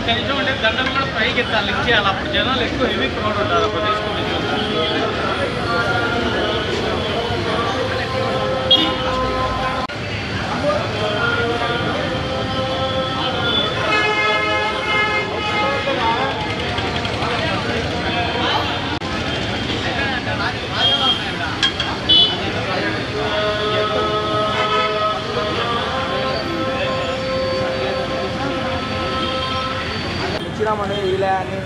కనీసం అంటే దండం కూడా పైకి ఎత్తాలి లింక్ చేయాలి అప్పుడు జనాలు ఎక్కువ హెవీ క్రౌడ్ ఉంటారు అప్పుడు తీసుకుని ఇచ్చినామని ఇలా అని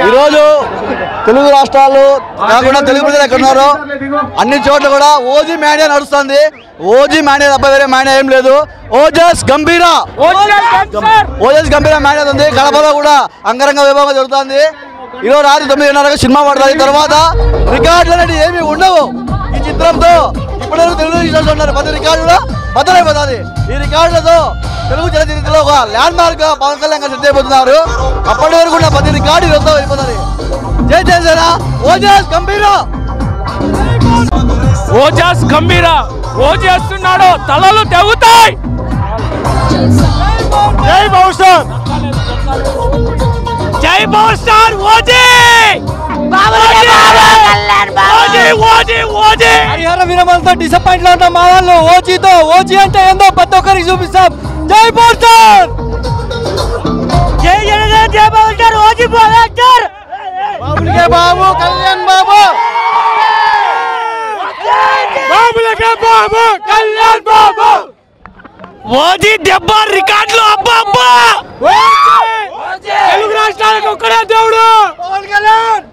ఈరోజు తెలుగు రాష్ట్రాలు కాకుండా తెలుగు ప్రజలు ఎక్కడ ఉన్నారో అన్ని చోట్ల కూడా ఓజీ మేనియా నడుస్తుంది. ఓజీ మేనియా తప్ప వేరే మేనియా ఏం లేదు. ఓజస్ గంభీరా మేనియా ఉంది. కడపలో కూడా అంగరంగ వైభవంగా జరుగుతుంది. ఈరోజు రాత్రి 9:30 సినిమా పడుతుంది. తర్వాత రికార్డులు అనేవి ఏమి ఉండవు. ఈ చిత్రంతో ఇప్పటివరకు తెలుగు ఉన్నారు 10 రికార్డులు బద్దలైపోతుంది. ఈ రికార్డులతో తెలుగు చలనచిత్రంలో ఒక ల్యాండ్ మార్క్ గా పవన్ కళ్యాణ్ గారు సిద్ధమైపోతున్నారు. అప్పటి వరకు ఉన్న 10 రికార్డు ఈరోజు అయిపోతుంది. జై జనసేన. ఓజస్ గంభీరా ఓజేస్తున్నాడు. తలలు తెగుతాయి. జై భవిష్యత్. జై పవర్ స్టార్ ఓజీ. హరిహర విరమలతో డిసప్పాయింట్ లో ఉన్న మా వాళ్ళు ఓజీతో ఓజీ అంటే ఏందో ప్రతి ఒక్కరికి చూపిస్తాం. జై పవర్ స్టార్. జై జనసేన. జై power star. OG power star. బాబులకే బాబు కళ్యాణ్ బాబు. బాబులకే బాబు కళ్యాణ్ బాబు. ఓజీ 70 రికార్డులు. అబ్బా అబ్బా.